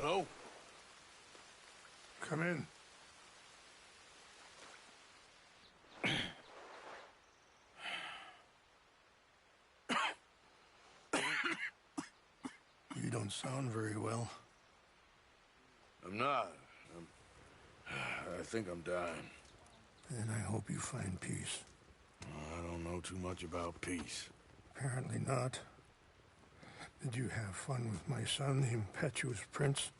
Hello? Come in. You don't sound very well. I'm not. I think I'm dying. Then I hope you find peace. I don't know too much about peace. Apparently not. Did you have fun with my son, the impetuous prince?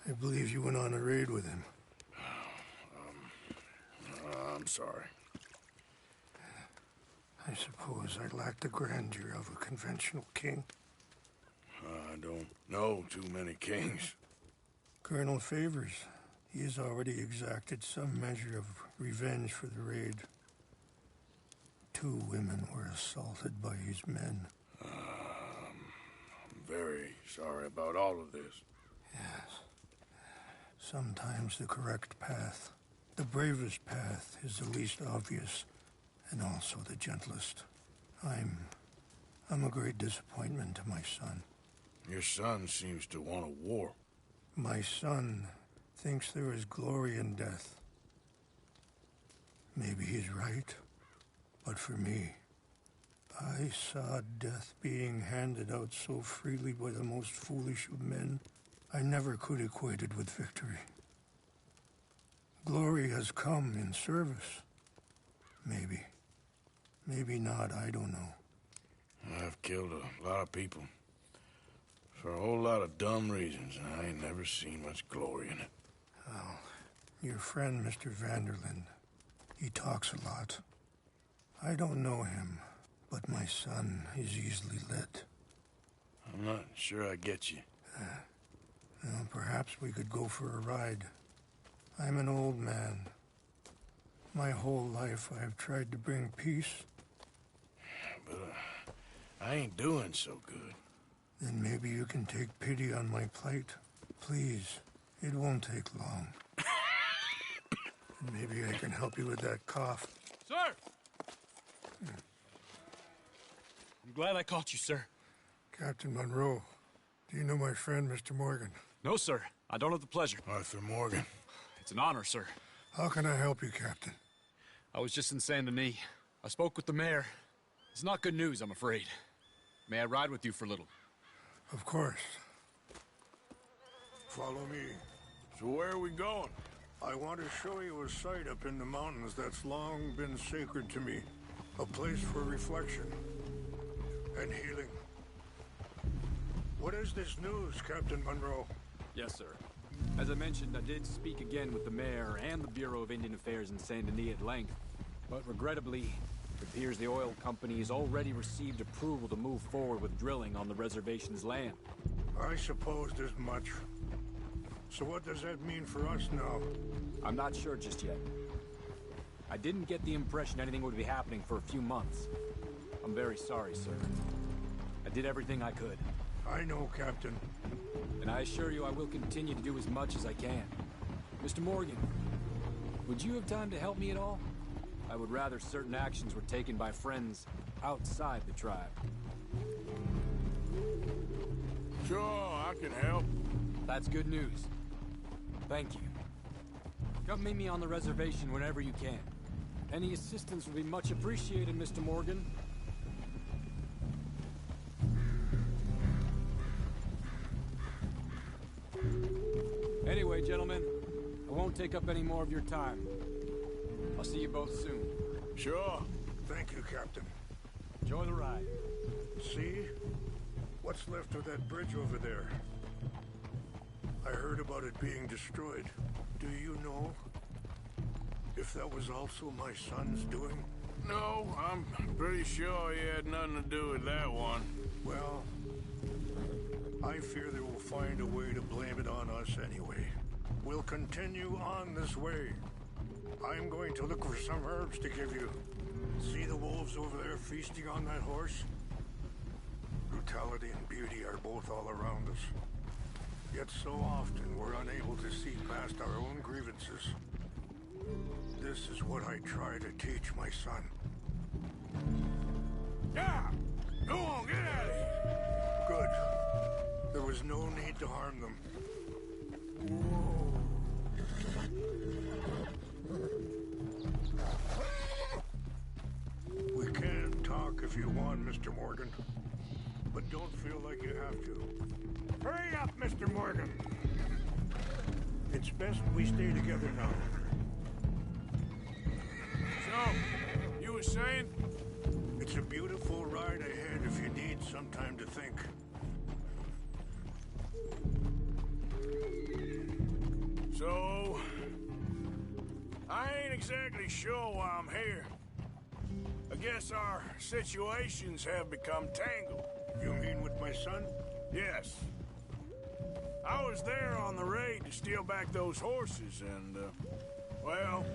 I believe you went on a raid with him. I'm sorry. I suppose I lack the grandeur of a conventional king. I don't know too many kings. Colonel Favors, he has already exacted some measure of revenge for the raid. 2 women were assaulted by his men. I'm very sorry about all of this. Yes. Sometimes the correct path, the bravest path, is the least obvious, and also the gentlest. I'm a great disappointment to my son. Your son seems to want a war. My son thinks there is glory in death. Maybe he's right, but for me, I saw death being handed out so freely by the most foolish of men, I never could equate it with victory. Glory has come in service. Maybe. Maybe not, I don't know. I've killed a lot of people. For a whole lot of dumb reasons, and I ain't never seen much glory in it. Well, your friend, Mr. Vanderlyn, he talks a lot. I don't know him, but my son is easily led. I'm not sure I get you. Well, perhaps we could go for a ride. I'm an old man. My whole life I have tried to bring peace. But I ain't doing so good. Then maybe you can take pity on my plight. Please, it won't take long. And maybe I can help you with that cough. Sir! I'm glad I caught you, sir. Captain Monroe, do you know my friend, Mr. Morgan? No, sir. I don't have the pleasure. Arthur Morgan. It's an honor, sir. How can I help you, Captain? I was just in Saint Denis. I spoke with the mayor. It's not good news, I'm afraid. May I ride with you for a little? Of course. Follow me. So where are we going? I want to show you a site up in the mountains that's long been sacred to me. A place for reflection and healing. What is this news, Captain Monroe? Yes, sir. As I mentioned, I did speak again with the mayor and the Bureau of Indian Affairs in Saint Denis at length. But regrettably, it appears the oil company has already received approval to move forward with drilling on the reservation's land. I supposed as much. So what does that mean for us now? I'm not sure just yet. I didn't get the impression anything would be happening for a few months. I'm very sorry, sir. I did everything I could. I know, Captain. And I assure you I will continue to do as much as I can. Mr. Morgan, would you have time to help me at all? I would rather certain actions were taken by friends outside the tribe. Sure, I can help. That's good news. Thank you. Come meet me on the reservation whenever you can. Any assistance would be much appreciated, Mr. Morgan. Anyway, gentlemen, I won't take up any more of your time. I'll see you both soon. Sure. Thank you, Captain. Enjoy the ride. See? What's left of that bridge over there? I heard about it being destroyed. Do you know if that was also my son's doing? No, I'm pretty sure he had nothing to do with that one. Well, I fear they will find a way to blame it on us anyway. We'll continue on this way. I'm going to look for some herbs to give you. See the wolves over there feasting on that horse? Brutality and beauty are both all around us. Yet so often we're unable to see past our own grievances. This is what I try to teach my son. Yeah! Go on, get out of here! Good. There was no need to harm them. We can talk if you want, Mr. Morgan. But don't feel like you have to. Hurry up, Mr. Morgan! It's best we stay together now. So, you were saying? It's a beautiful ride ahead if you need some time to think. So, I ain't exactly sure why I'm here. I guess our situations have become tangled. You mean with my son? Yes. I was there on the raid to steal back those horses and, well,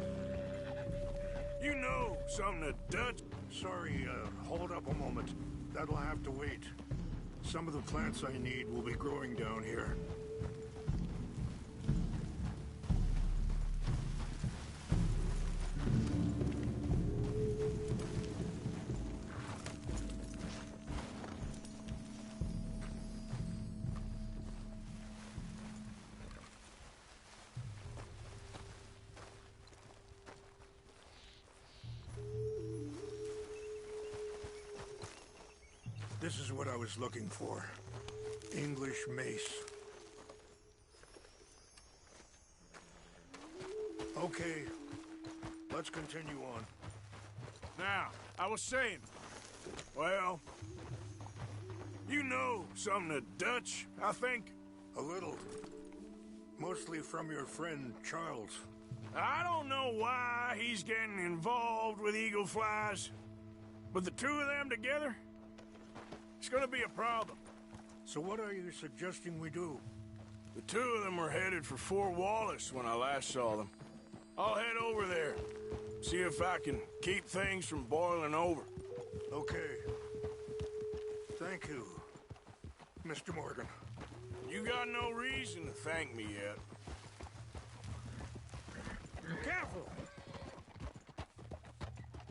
you know something that Dutch... Sorry, hold up a moment. That'll have to wait. Some of the plants I need will be growing down here. This is what I was looking for. English mace. Okay, let's continue on. Now, I was saying, well, you know something of Dutch, I think? A little. Mostly from your friend, Charles. I don't know why he's getting involved with eagle flies, but the two of them together, it's gonna be a problem. So what are you suggesting we do? The two of them were headed for Fort Wallace when I last saw them. I'll head over there, see if I can keep things from boiling over. Okay. Thank you, Mr. Morgan. You got no reason to thank me yet. Careful!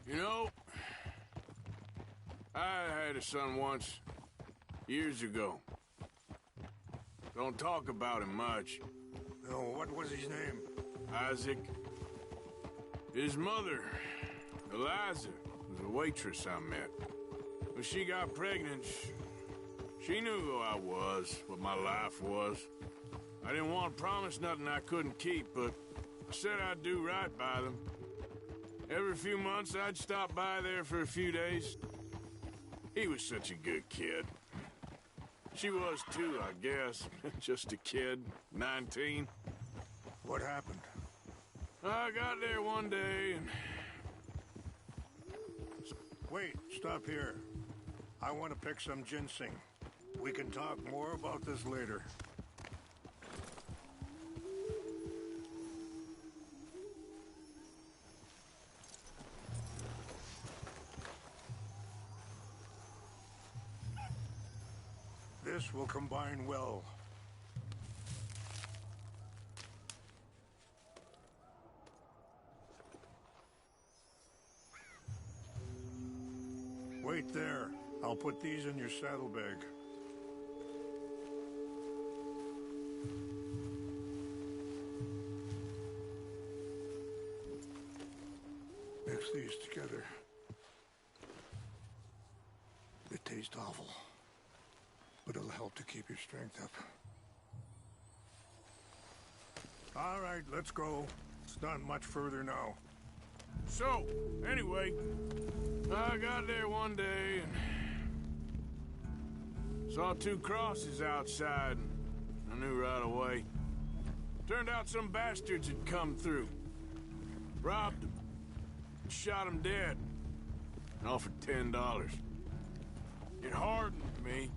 You know, I had a son once, years ago. Don't talk about him much. No, what was his name? Isaac. His mother, Eliza, was a waitress I met. When she got pregnant, she knew who I was, what my life was. I didn't want to promise nothing I couldn't keep, but I said I'd do right by them. Every few months, I'd stop by there for a few days. He was such a good kid. She was too, I guess. Just a kid, 19. What happened? I got there one day and... Wait, stop here. I want to pick some ginseng. We can talk more about this later. This will combine well. Wait there. I'll put these in your saddlebag. Mix these together. They taste awful, but it'll help to keep your strength up. All right, let's go. It's not much further now. So, anyway, I got there one day and saw two crosses outside, and I knew right away. Turned out some bastards had come through, robbed them, shot them dead, and offered $10. It hardened me,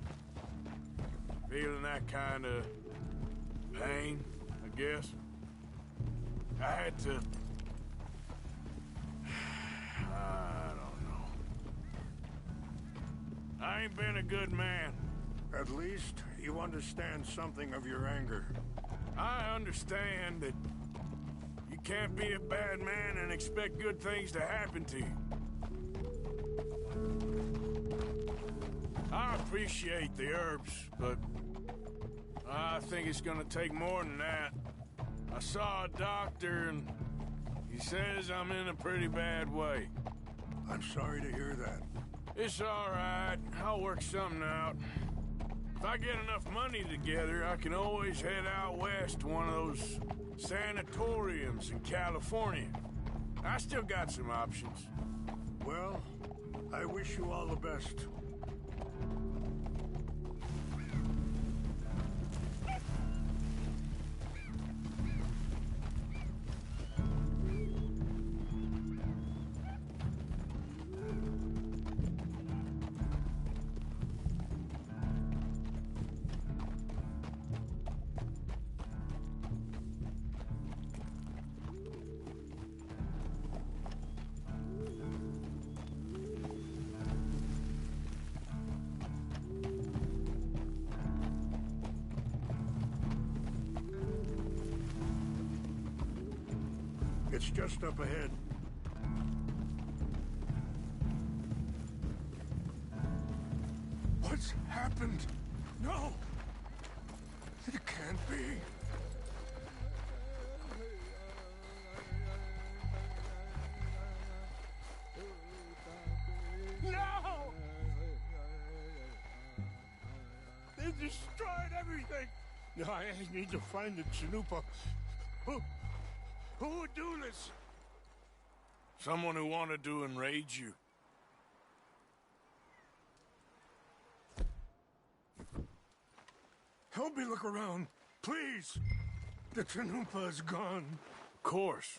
feeling that kind of pain, I guess. I had to... I don't know. I ain't been a good man. At least you understand something of your anger. I understand that you can't be a bad man and expect good things to happen to you. I appreciate the herbs, but I think it's gonna take more than that. I saw a doctor and he says I'm in a pretty bad way. I'm sorry to hear that. It's all right. I'll work something out. If I get enough money together, I can always head out west to one of those sanatoriums in California. I still got some options. Well, I wish you all the best. It's just up ahead. What's happened? No! It can't be. No! They destroyed everything! No, I need to find the Chanupa. Who would do this? Someone who wanted to enrage you. Help me look around, please. The Chanupa is gone. Of course.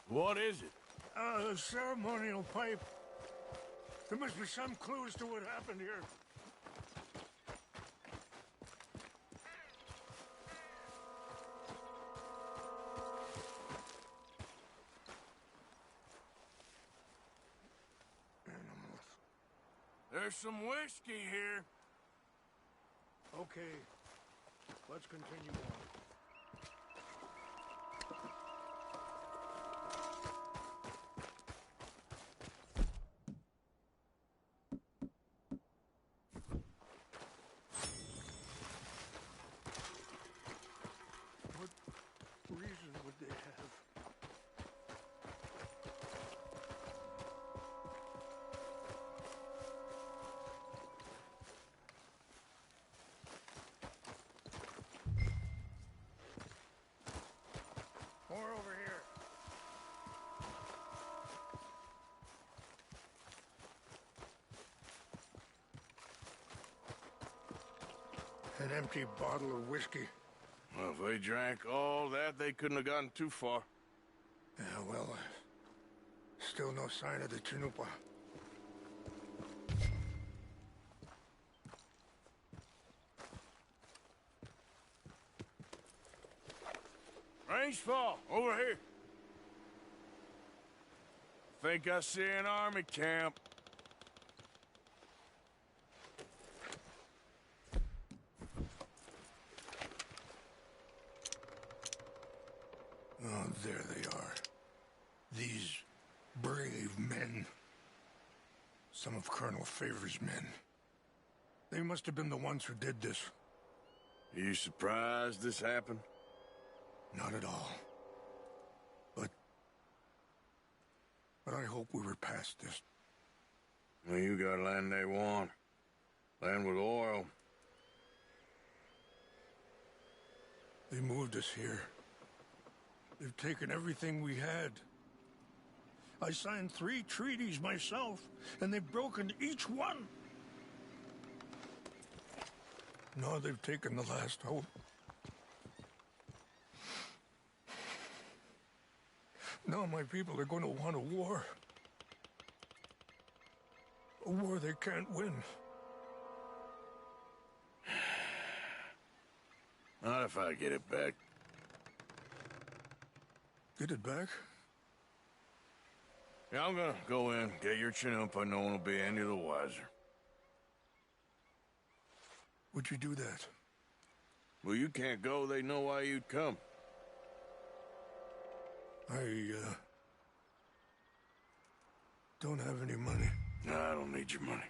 What is it? A ceremonial pipe. There must be some clues to what happened here. There's some whiskey here. Okay, let's continue on. What reason would they have? More over here. An empty bottle of whiskey. Well, if they drank all that, they couldn't have gotten too far. Yeah, well, still no sign of the Chanupa. Rangefall, over here. Think I see an army camp. Oh, there they are. These brave men. Some of Colonel Favor's men. They must have been the ones who did this. Are you surprised this happened? Not at all. But I hope we were past this. Well, you got land they want. Land with oil. They moved us here. They've taken everything we had. I signed 3 treaties myself, and they've broken each one. Now they've taken the last hope. Now my people are going to want a war. A war they can't win. Not if I get it back. Get it back? Yeah, I'm gonna go in, get your Chanupa, no one will be any the wiser. Would you do that? Well, you can't go, they know why you'd come. I don't have any money. No, I don't need your money.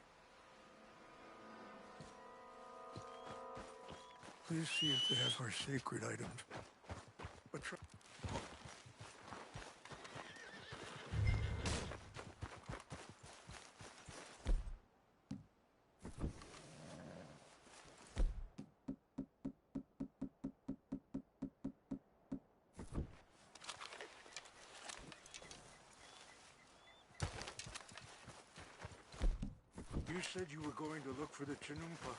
Please see if they have our sacred items. But try. You said you were going to look for the Chinumpa.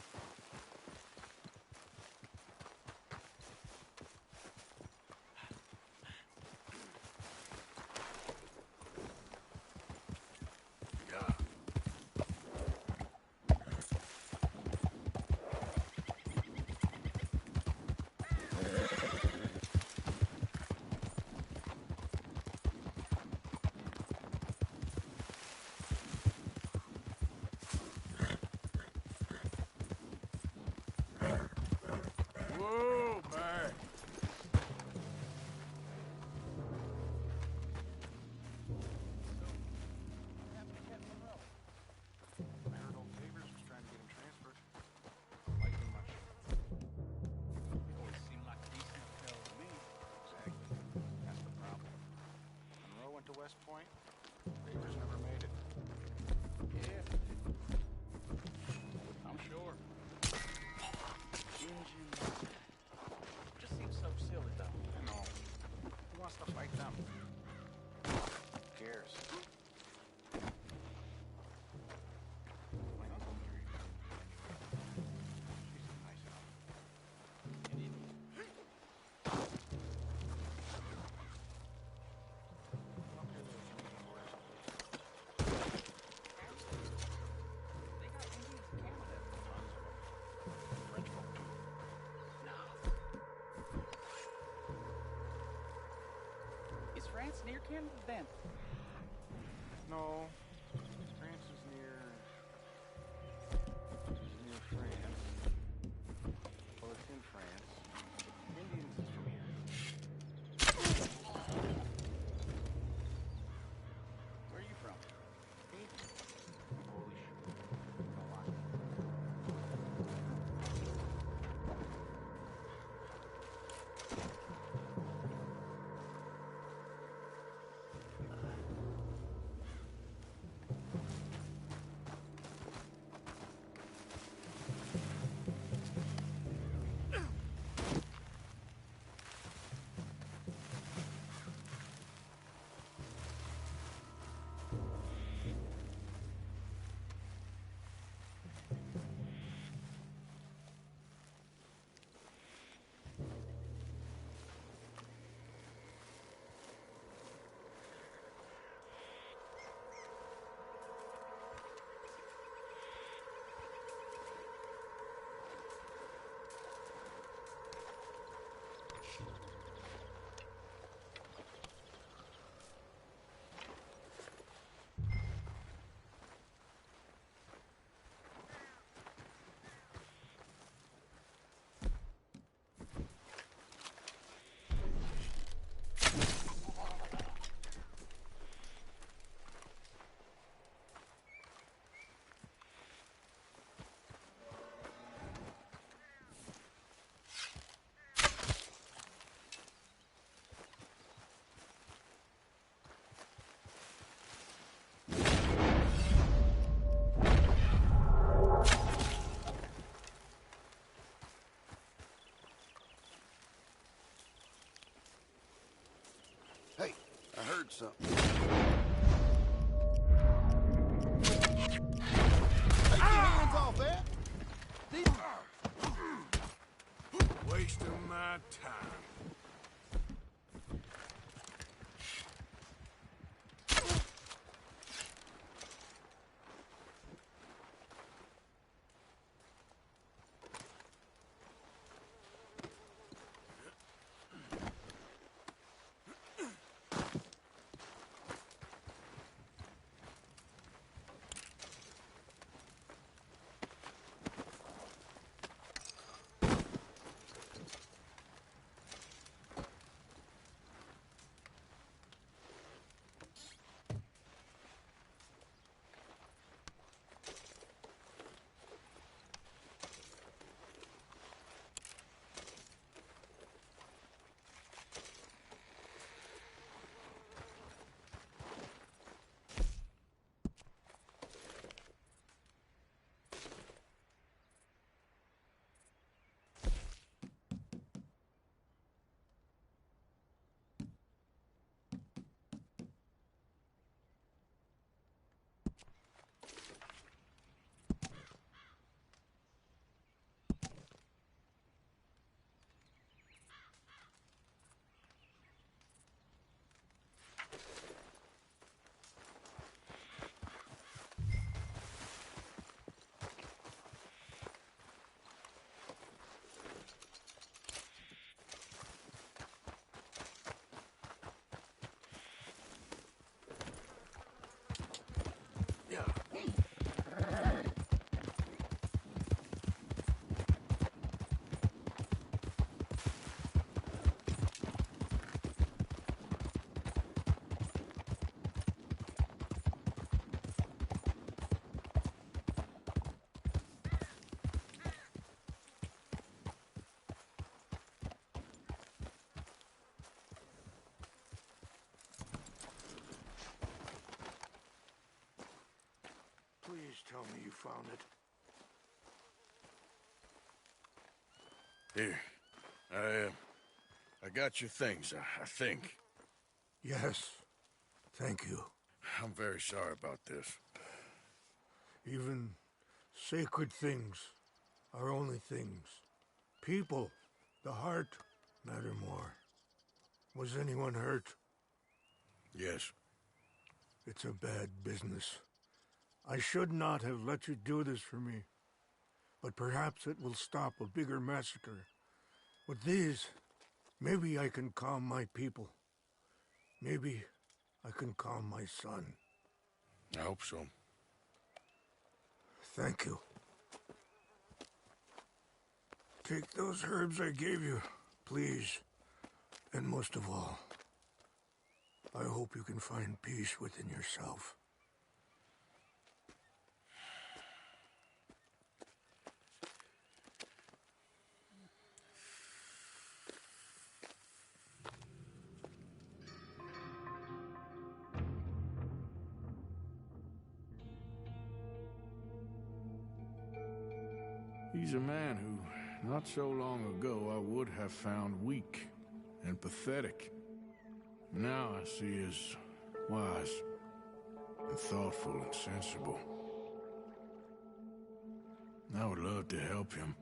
Yeah. Whoa, man. Marital favors, was trying to get him transferred. Don't like him much. He always seemed like a decent fellow to me. Exactly. That's the problem. Monroe went to West Point. Favors never made it. Yeah. I'm sure. Engines. Just seems so silly, though. I know. Who wants to fight them? Who cares? My uncle married her. She's a nice girl. An Indian. Up here, those Indian boys. They got Indians in Canada. Tons of them. French folk, too. No. Is France near Canada, then? No. France is near France. Well, it's in France. Indians is from here. Where are you from? Me? Polish. No lie. Hey, I heard something. Take your hands off that! Wasting my time. tell me you found it. Here. I got your things, I think. Yes. Thank you. I'm very sorry about this. Even sacred things are only things. People, the heart, matter more. Was anyone hurt? Yes. It's a bad business. I should not have let you do this for me. But perhaps it will stop a bigger massacre. With these, maybe I can calm my people. Maybe I can calm my son. I hope so. Thank you. Take those herbs I gave you, please. And most of all, I hope you can find peace within yourself. He's a man who, not so long ago, I would have found weak and pathetic. Now I see as wise and thoughtful and sensible. I would love to help him.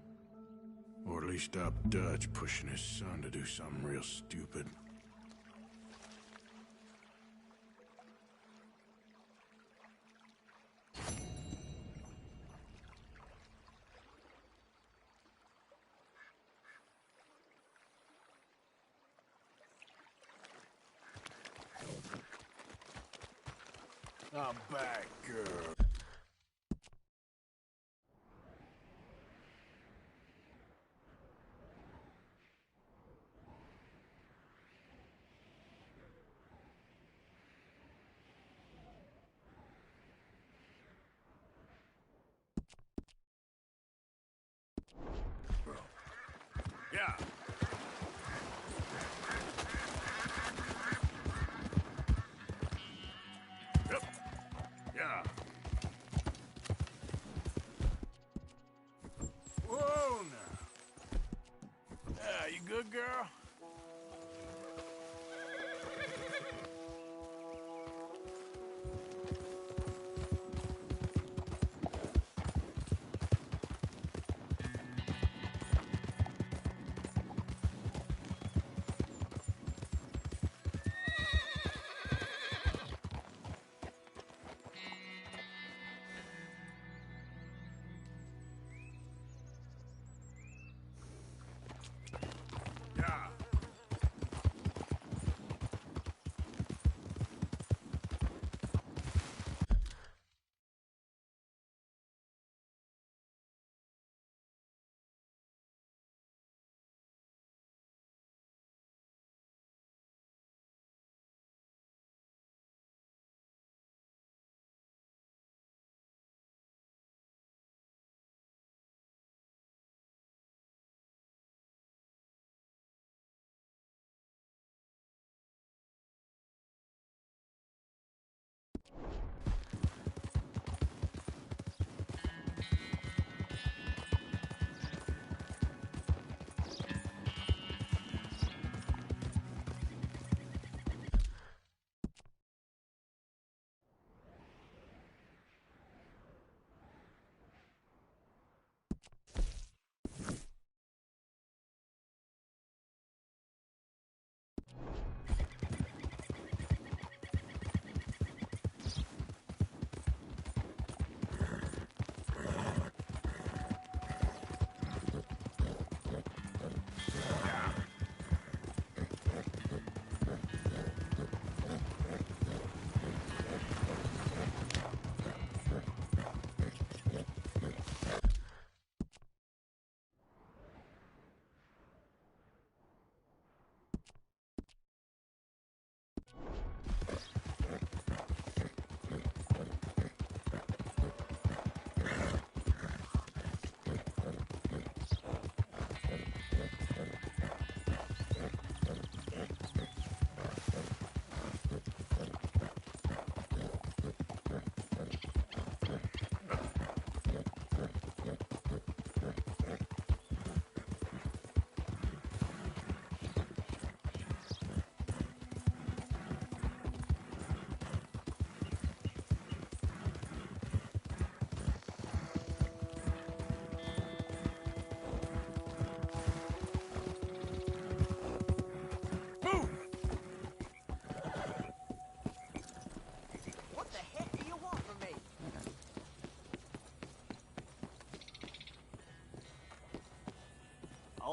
Or at least stop Dutch pushing his son to do something real stupid. I'm back, girl. Yeah. Yep. Yeah. Whoa, now. Yeah, you good, girl?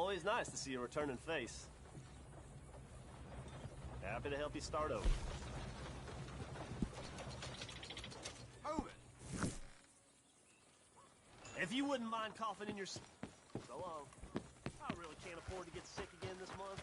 Always nice to see a returning face. Happy to help you start over. Move it. If you wouldn't mind coughing in your... So long. I really can't afford to get sick again this month.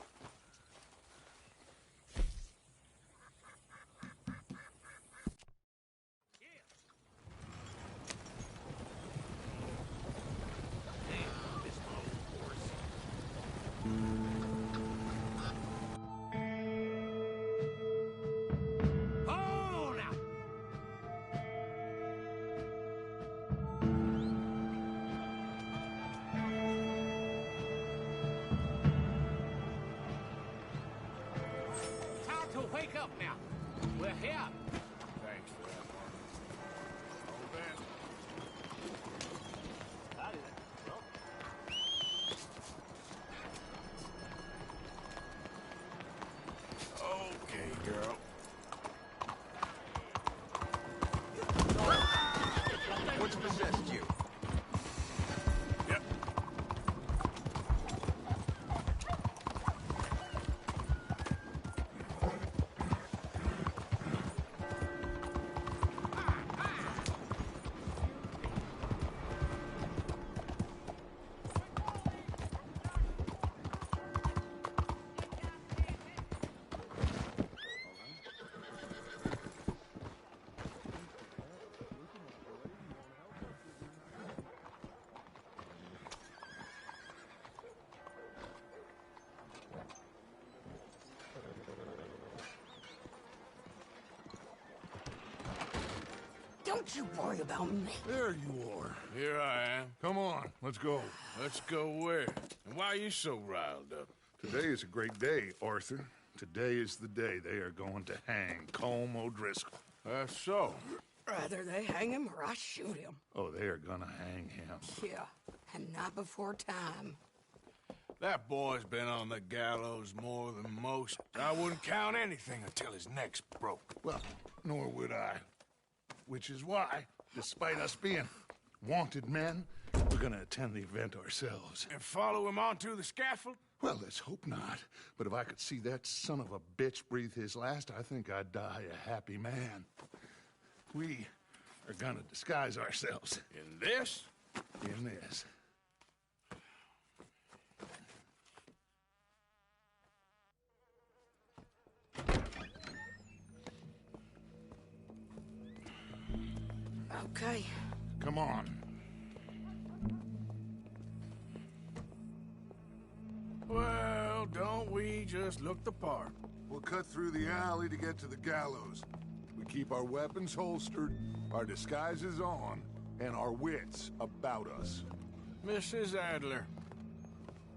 Time to wake up now. We're here. Thanks for that, Martin. All the best. Howdy there. Well, Okay, girl. What's possessed you? Yep. Don't you worry about me. There you are. Here I am. Come on, let's go. Let's go where? And why are you so riled up? Today is a great day, Arthur. Today is the day they are going to hang Colm O'Driscoll. That's so. Rather they hang him or I shoot him. Oh, they are gonna hang him. Yeah, and not before time. That boy's been on the gallows more than most. I wouldn't count anything until his neck's broke. Well, nor would I. Which is why, despite us being wanted men, we're gonna attend the event ourselves. And follow him onto the scaffold? Well, let's hope not. But if I could see that son of a bitch breathe his last, I think I'd die a happy man. We are gonna disguise ourselves In this? in this. Okay. Come on. Well, don't we just look the part? We'll cut through the alley to get to the gallows. We keep our weapons holstered, our disguises on, and our wits about us. Mrs. Adler,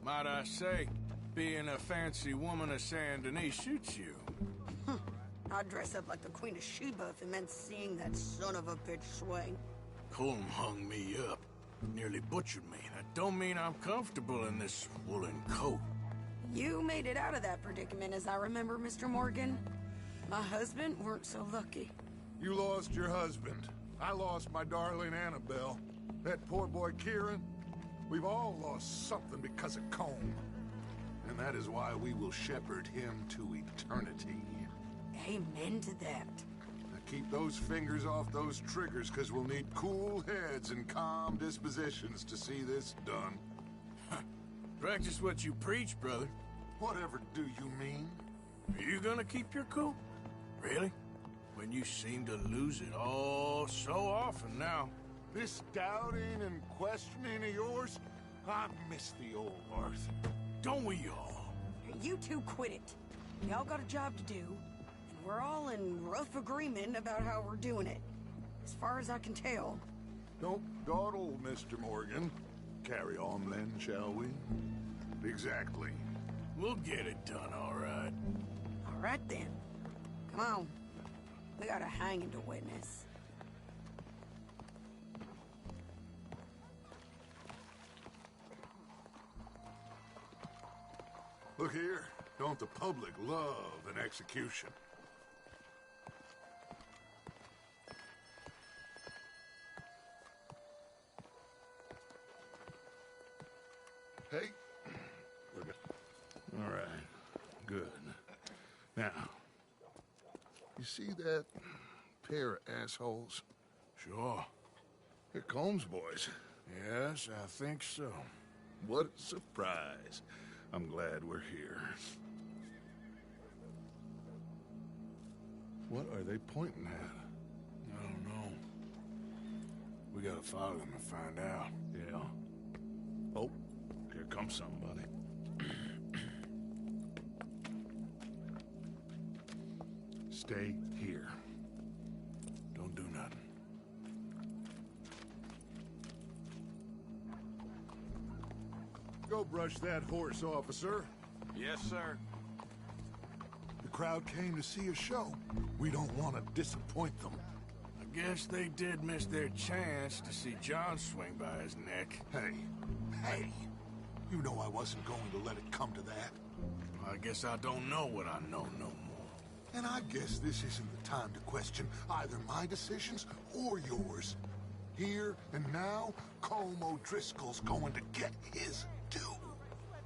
might I say, being a fancy woman of Saint Denis suits you. I'd dress up like the Queen of Sheba if it meant seeing that son of a bitch swing. Colm hung me up, nearly butchered me. That don't mean I'm comfortable in this woolen coat. You made it out of that predicament, as I remember, Mr. Morgan. My husband weren't so lucky. You lost your husband. I lost my darling Annabelle. That poor boy Kieran. We've all lost something because of Colm. And that is why we will shepherd him to eternity. Amen to that. Now keep those fingers off those triggers, because we'll need cool heads and calm dispositions to see this done. Practice what you preach, brother. Whatever do you mean? Are you gonna keep your cool? Really? When you seem to lose it all so often now. This doubting and questioning of yours, I miss the old Arthur. Don't we all? You two quit it. Y'all got a job to do, and we're all in rough agreement about how we're doing it. As far as I can tell. Don't dawdle, Mr. Morgan. Carry on then, shall we? Exactly. We'll get it done, all right. All right then. Come on. We got a hanging to witness. Look here. Don't the public love an execution? Hey, Now, you see that pair of assholes? Sure. They're Combs boys. Yes, I think so. What a surprise. I'm glad we're here. What are they pointing at? I don't know. We gotta follow them and find out. Yeah. Oh, here comes somebody. Stay here. Don't do nothing. Go brush that horse, officer. Yes, sir. The crowd came to see a show. We don't want to disappoint them. I guess they did miss their chance to see John swing by his neck. Hey, you know I wasn't going to let it come to that. I guess I don't know what I know no more. And I guess this isn't the time to question either my decisions or yours. Here and now, Colm O'Driscoll's going to get his due.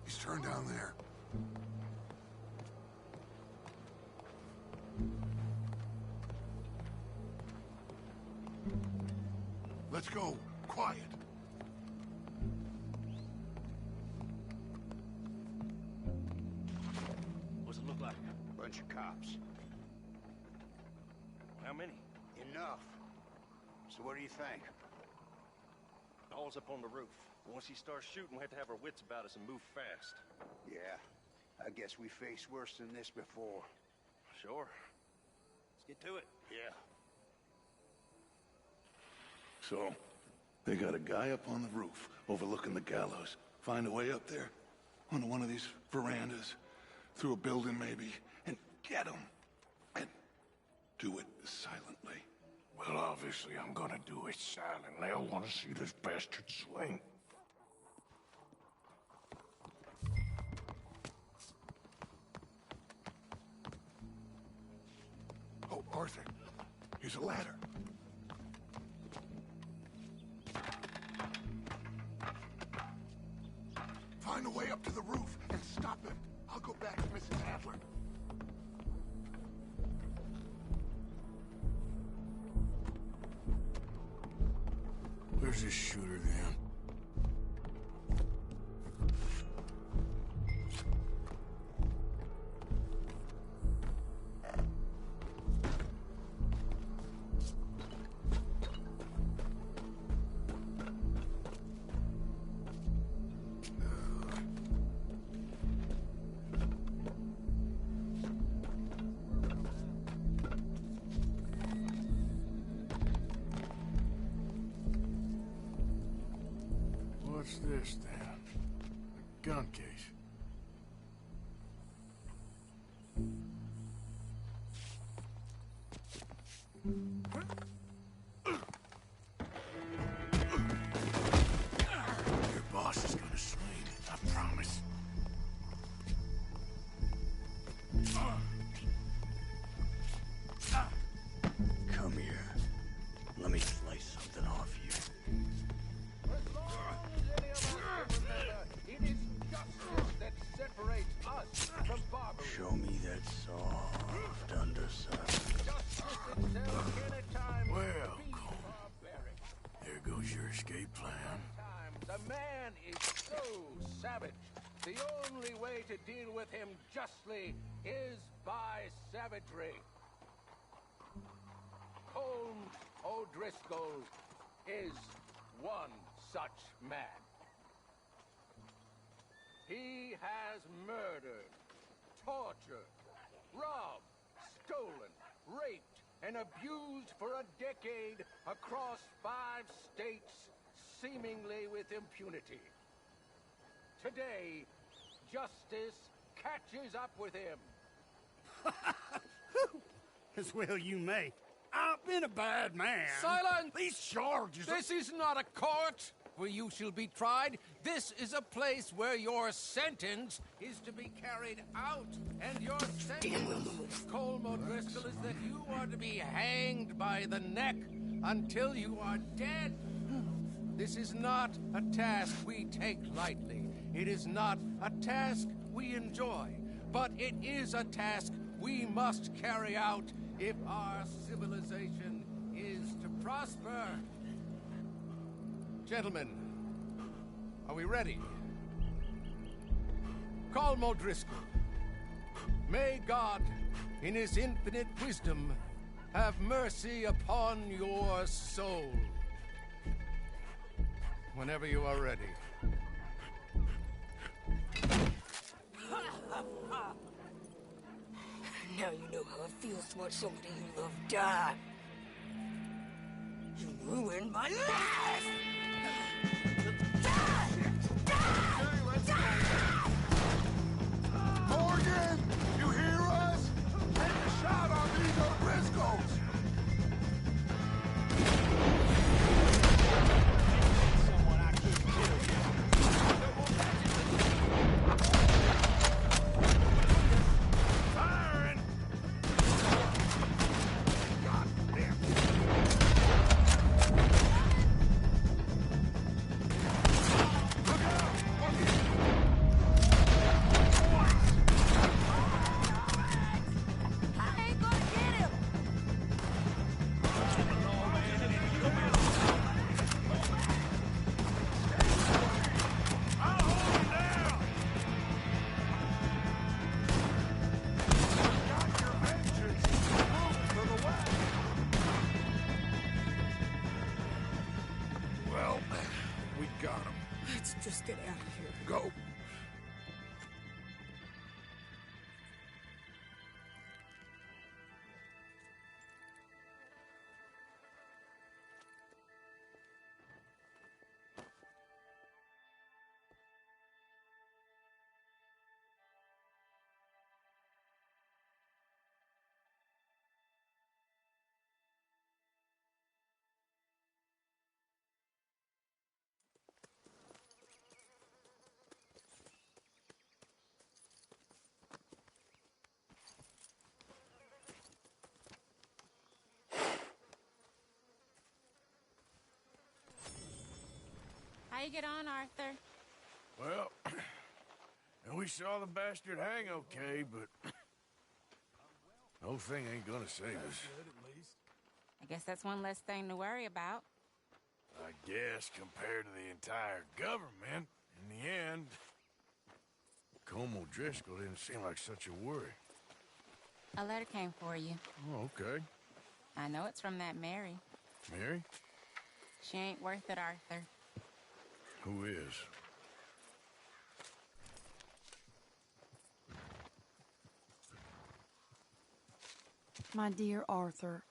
He's turned down there. Let's go. Quiet. What's it look like? Bunch of cops. How many? Enough. So what do you think? All's up on the roof. Once he starts shooting, we have to have our wits about us and move fast. Yeah, I guess we faced worse than this before. Sure. Let's get to it. Yeah. So, they got a guy up on the roof overlooking the gallows. Find a way up there, onto one of these verandas, through a building maybe, and get him. And do it silently. Well, obviously I'm gonna do it silently. I want to see this bastard swing. Oh, Arthur, here's a ladder. Find a way up to the roof and stop him. I'll go back to Mrs. Adler. Where's this shooter then? What's this then? A gun case. Your boss is gonna swing, I promise. Come here. Let me slice something off you. It is justice that separates us from barbary. Show me that soft underside. Justice itself can at times Well, be Colm, barbaric. there goes your escape plan. Times a man is so savage. The only way to deal with him justly is by savagery. Holmes O'Driscoll is one such man. He has murdered, tortured, robbed, stolen, raped, and abused for a decade across 5 states, seemingly with impunity. Today, justice catches up with him. As well you may. I've been a bad man. Silence! These charges are... This is not a court where you shall be tried. This is a place where your sentence is to be carried out. And your sentence, Colm O'Driscoll, is that you are to be hanged by the neck until you are dead. This is not a task we take lightly. It is not a task we enjoy. But it is a task we must carry out if our civilization is to prosper. Gentlemen, are we ready? Colm O'Driscoll, may God, in his infinite wisdom, have mercy upon your soul. Whenever you are ready. Now you know how it feels to watch somebody you love die. You ruined my life! Morgan! You hear us? Take a shot on these O'Driscolls! Let's just get out of here. Go. How you get on, Arthur? Well, we saw the bastard hang okay, but the whole thing ain't gonna save us. I guess that's one less thing to worry about. I guess compared to the entire government, in the end, Colm O'Driscoll didn't seem like such a worry. A letter came for you. Oh, okay. I know it's from that Mary. Mary? She ain't worth it, Arthur. Who is? My dear Arthur,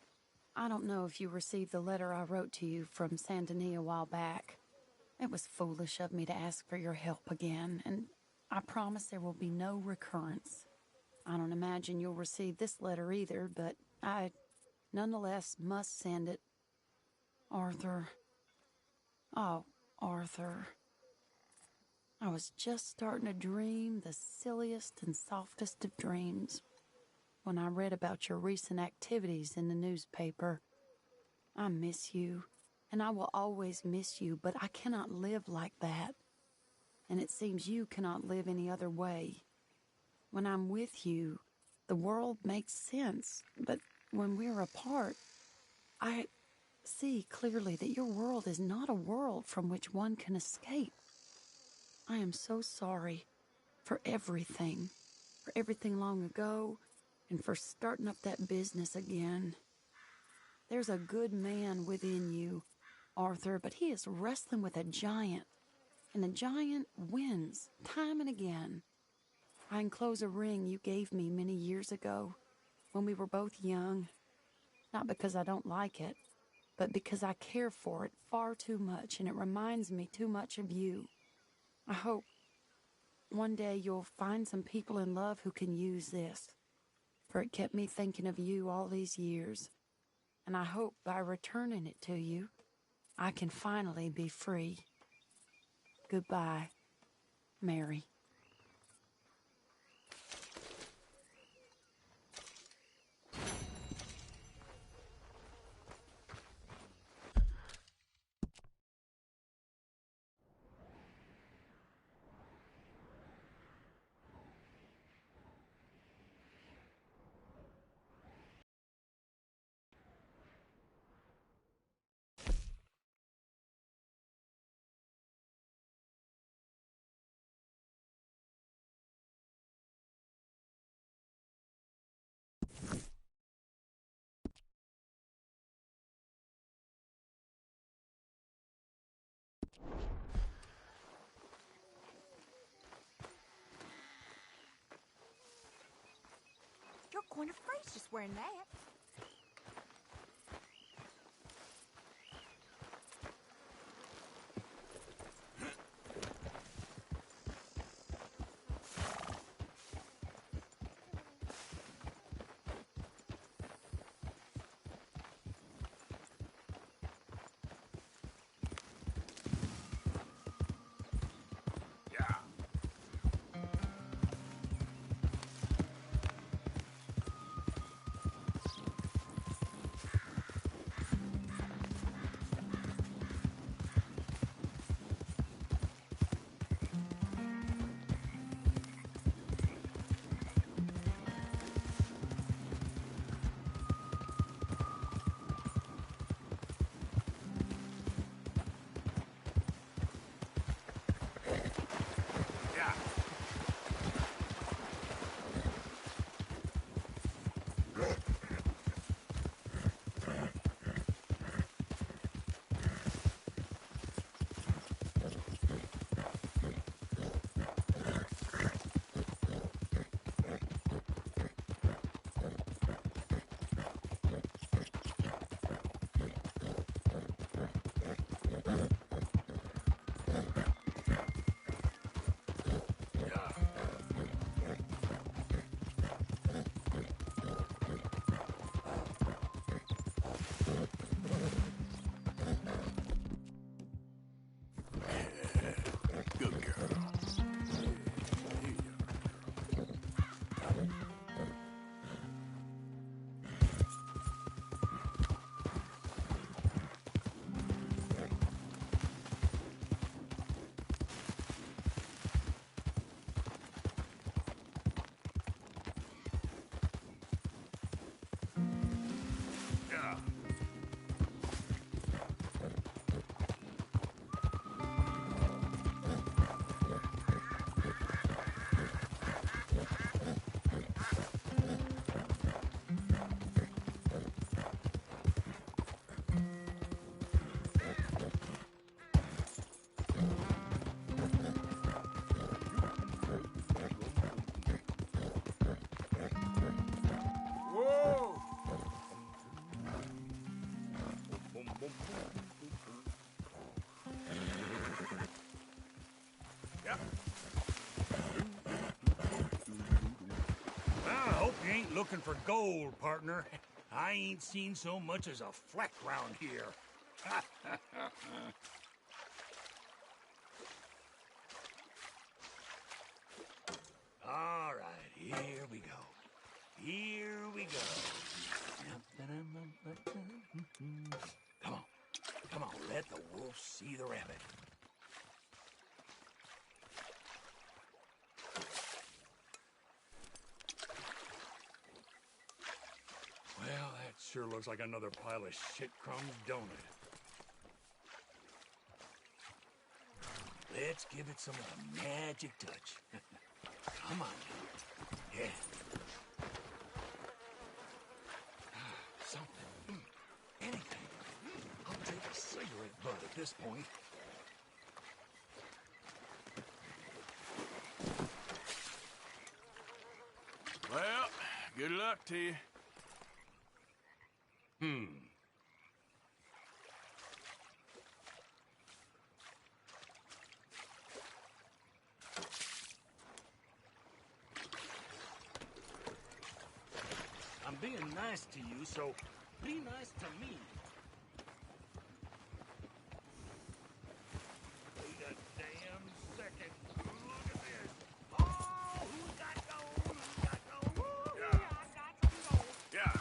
I don't know if you received the letter I wrote to you from Saint Denis a while back. It was foolish of me to ask for your help again, and I promise there will be no recurrence. I don't imagine you'll receive this letter either, but I nonetheless must send it. Arthur. Oh, Arthur. I was just starting to dream the silliest and softest of dreams when I read about your recent activities in the newspaper. I miss you, and I will always miss you, but I cannot live like that. And it seems you cannot live any other way. When I'm with you, the world makes sense, but when we're apart, I see clearly that your world is not a world from which one can escape. I am so sorry for everything long ago, and for starting up that business again. There's a good man within you, Arthur, but he is wrestling with a giant, and the giant wins time and again. I enclose a ring you gave me many years ago when we were both young, not because I don't like it, but because I care for it far too much, and it reminds me too much of you. I hope one day you'll find some people in love who can use this, for it kept me thinking of you all these years, and I hope by returning it to you, I can finally be free. Goodbye, Mary. point of phrase just wearing that. Looking for gold, partner. I ain't seen so much as a fleck round here. All right, here we go. Here we go. Come on. Come on, let the wolf see the rabbit. Well, that sure looks like another pile of shit crumbs, don't it? Let's give it some of the magic touch. Come on now. Yeah. Something. Anything. I'll take a cigarette butt at this point. Well, good luck to you. I'm being nice to you, so be nice to me. Wait a damn second. Look at this. Oh, who's got gold? Who's got gold? Woo, yeah. I got some gold. Yeah.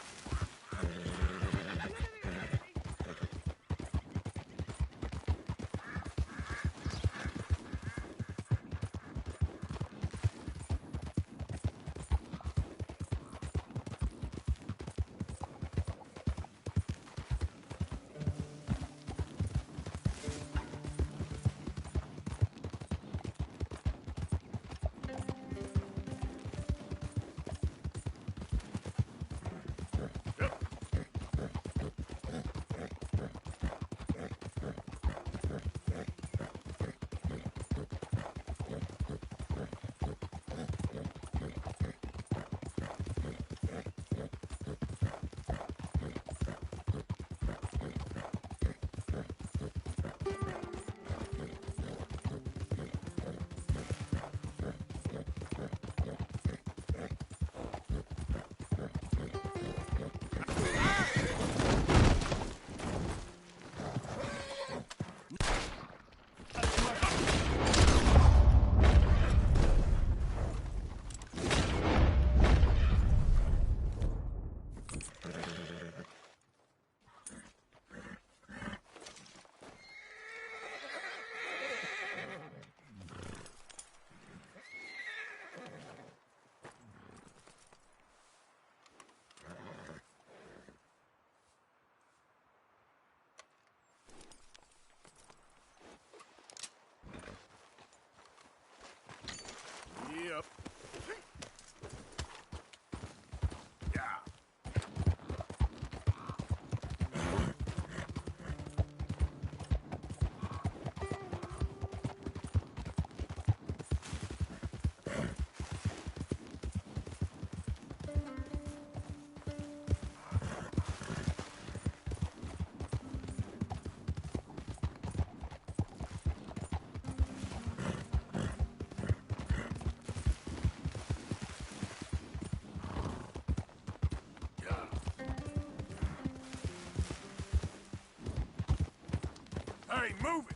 Hey, move it!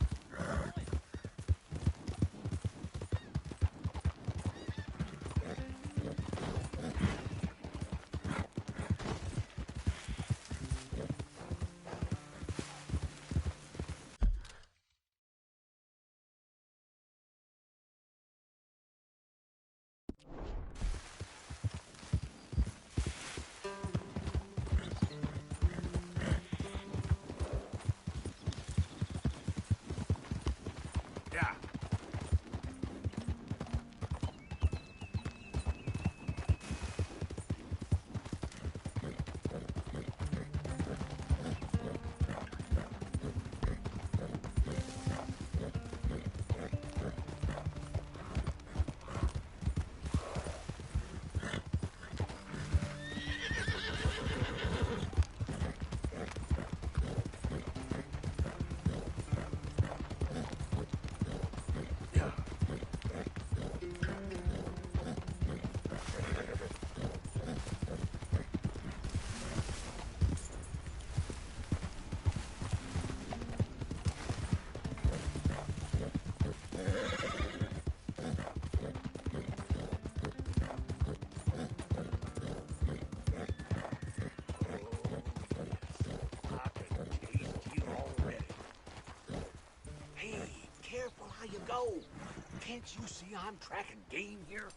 Yeah. Hey, careful how you go. Can't you see I'm tracking game here?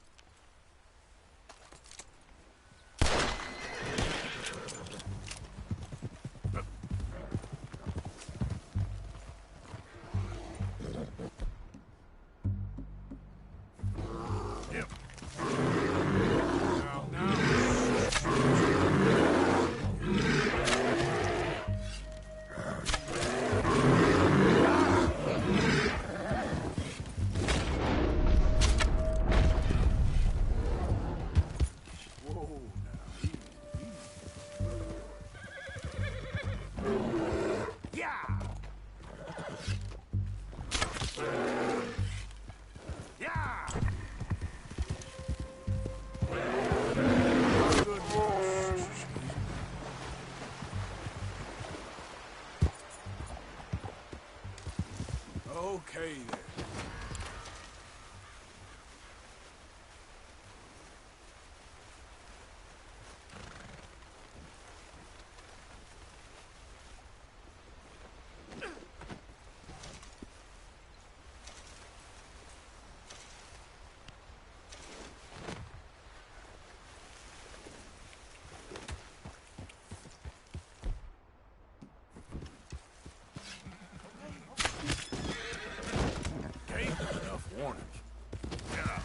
Okay then. Enough warnings. Yeah.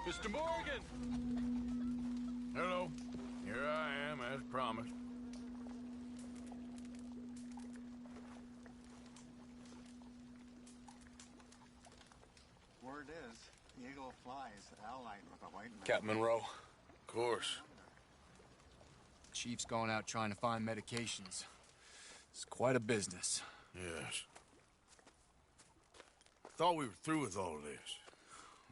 Mr. Morgan! Hello. Here I am, as promised. Word is, the Eagle flies allied with a white man. Captain Monroe. Of course. Chief's gone out trying to find medications. It's quite a business. Yes. Thought we were through with all this.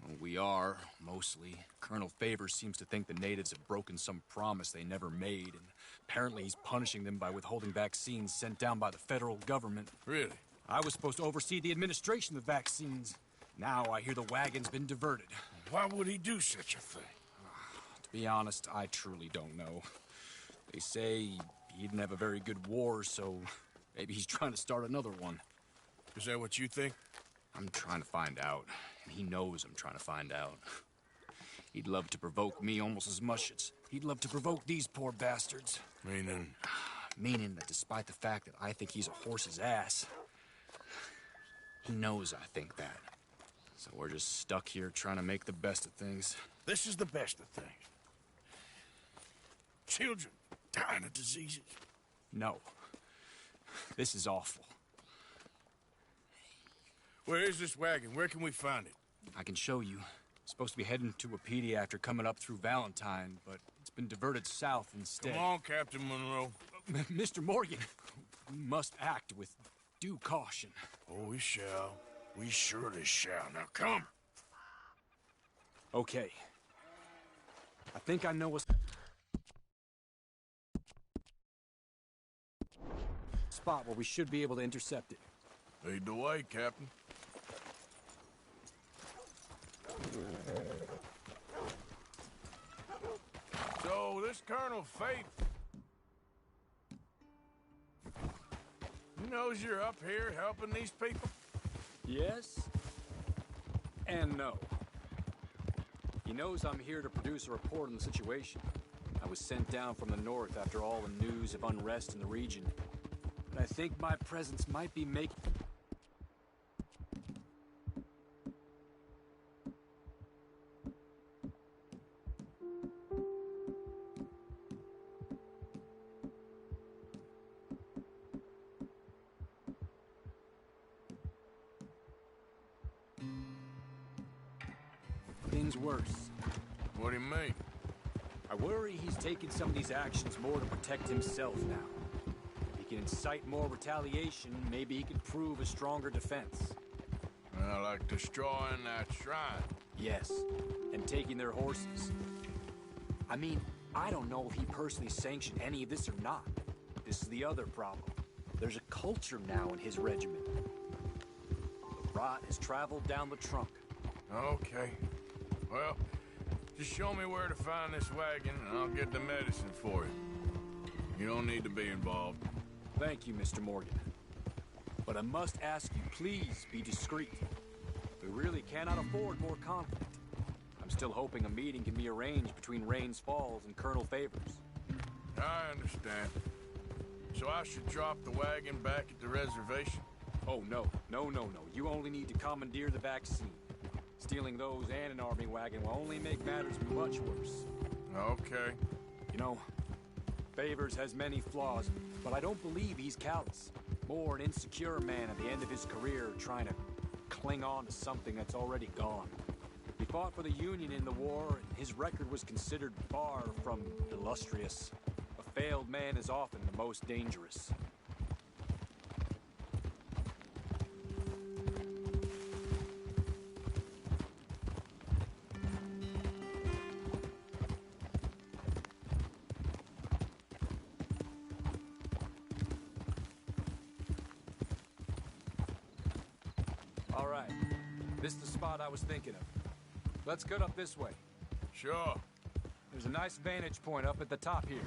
Well, we are, mostly. Colonel Favors seems to think the natives have broken some promise they never made, and apparently he's punishing them by withholding vaccines sent down by the federal government. Really? I was supposed to oversee the administration of vaccines. Now I hear the wagon's been diverted. Why would he do such a thing? To be honest, I truly don't know. They say He didn't have a very good war, so maybe he's trying to start another one. Is that what you think? I'm trying to find out, and he knows I'm trying to find out. He'd love to provoke me almost as much as he'd love to provoke these poor bastards. Meaning? Meaning that despite the fact that I think he's a horse's ass, he knows I think that. So we're just stuck here trying to make the best of things. This is the best of things. Children dying of diseases. No. This is awful. Where is this wagon? Where can we find it? I can show you. It's supposed to be heading to Wapiti after coming up through Valentine, but it's been diverted south instead. Come on, Captain Monroe. Mr. Morgan, we must act with due caution. Oh, we shall. We surely shall. Now, come. Okay. I think I know a spot where we should be able to intercept it. Lead the way, Captain. So, this Colonel Faith... He knows you're up here helping these people? Yes. And no. He knows I'm here to produce a report on the situation. I was sent down from the north after all the news of unrest in the region. But I think my presence might be making... things worse. What do you mean? I worry he's taking some of these actions more to protect himself now. If he can incite more retaliation, maybe he could prove a stronger defense. Well, like destroying that shrine. Yes, and taking their horses. I mean, I don't know if he personally sanctioned any of this or not. This is the other problem. There's a culture now in his regiment. The rot has traveled down the trunk. Okay. Well, just show me where to find this wagon, and I'll get the medicine for you. You don't need to be involved. Thank you, Mr. Morgan. But I must ask you, please be discreet. We really cannot afford more conflict. I'm still hoping a meeting can be arranged between Rains Falls and Colonel Favors. I understand. So I should drop the wagon back at the reservation? Oh, no. No. You only need to commandeer the vaccine. Stealing those and an army wagon will only make matters much worse. Okay. You know, Favors has many flaws, but I don't believe he's callous. More an insecure man at the end of his career trying to cling on to something that's already gone. He fought for the Union in the war, and his record was considered far from illustrious. A failed man is often the most dangerous. All right. This is the spot I was thinking of. Let's cut up this way. Sure. There's a nice vantage point up at the top here.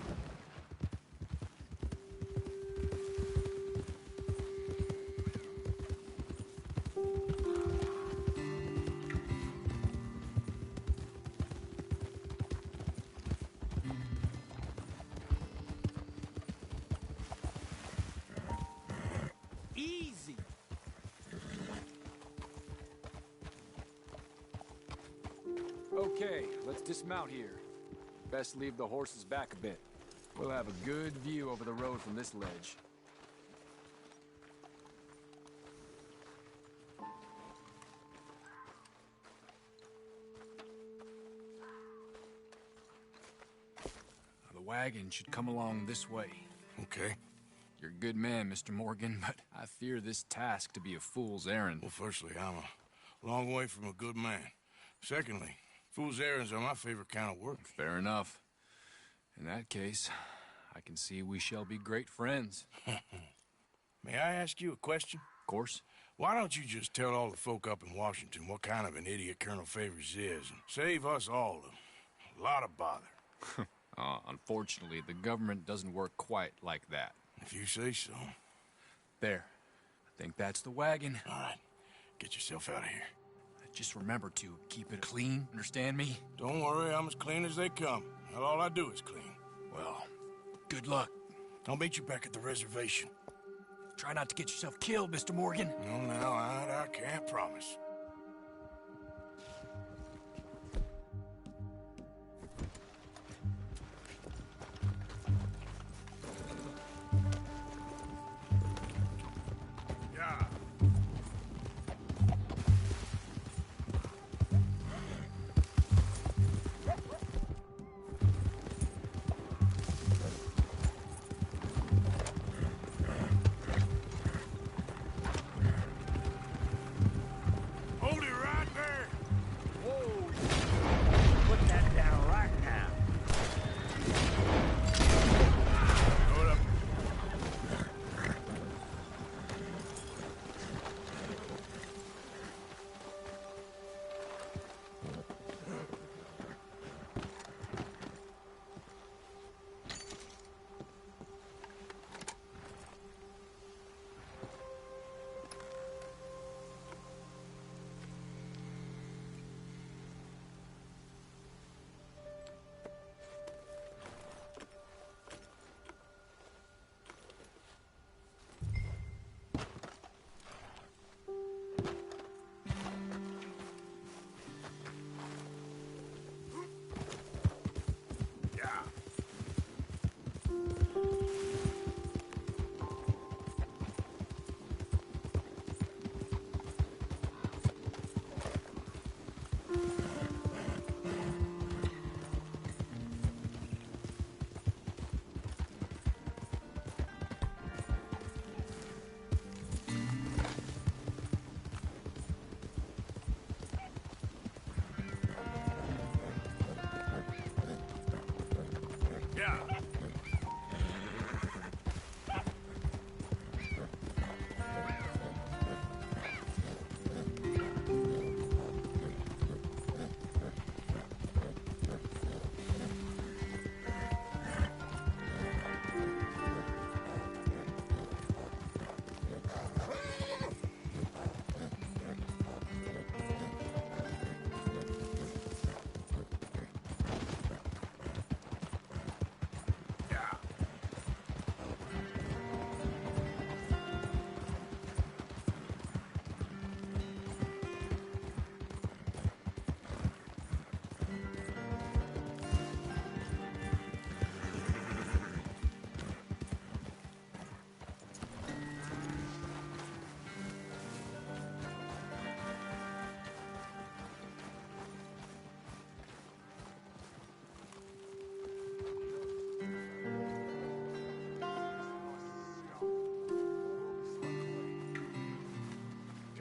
Easy. Okay, let's dismount here. Best leave the horses back a bit. We'll have a good view over the road from this ledge. The wagon should come along this way. Okay. You're a good man, Mr. Morgan, but I fear this task to be a fool's errand. Well, firstly, I'm a long way from a good man. Secondly, fool's errands are my favorite kind of work. Fair enough. In that case, I can see we shall be great friends. May I ask you a question? Of course. Why don't you just tell all the folk up in Washington what kind of an idiot Colonel Favors is, and save us all a lot of bother? Unfortunately, the government doesn't work quite like that. If you say so. There. I think that's the wagon. All right. Get yourself out of here. Just remember to keep it clean, understand me? Don't worry, I'm as clean as they come. All I do is clean. Well, good luck. I'll meet you back at the reservation. Try not to get yourself killed, Mr. Morgan. No, I can't promise.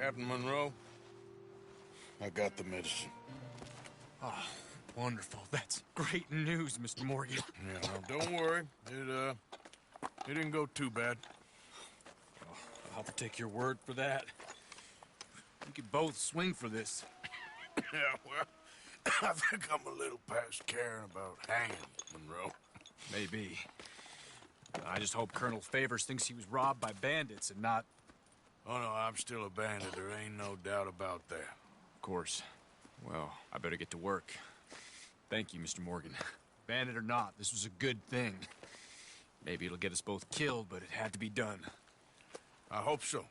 Captain Monroe, I got the medicine. Oh, wonderful. That's great news, Mr. Morgan. Yeah, no, don't worry. It didn't go too bad. Oh, I'll have to take your word for that. We could both swing for this. Yeah, well, I think I'm a little past caring about hanging, Monroe. Maybe. I just hope Colonel Favors thinks he was robbed by bandits and not... Oh, no, I'm still a bandit. There ain't no doubt about that. Of course. Well, I better get to work. Thank you, Mr. Morgan. Bandit or not, this was a good thing. Maybe it'll get us both killed, but it had to be done. I hope so.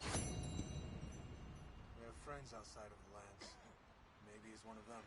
We have friends outside of the lands. Maybe he's one of them.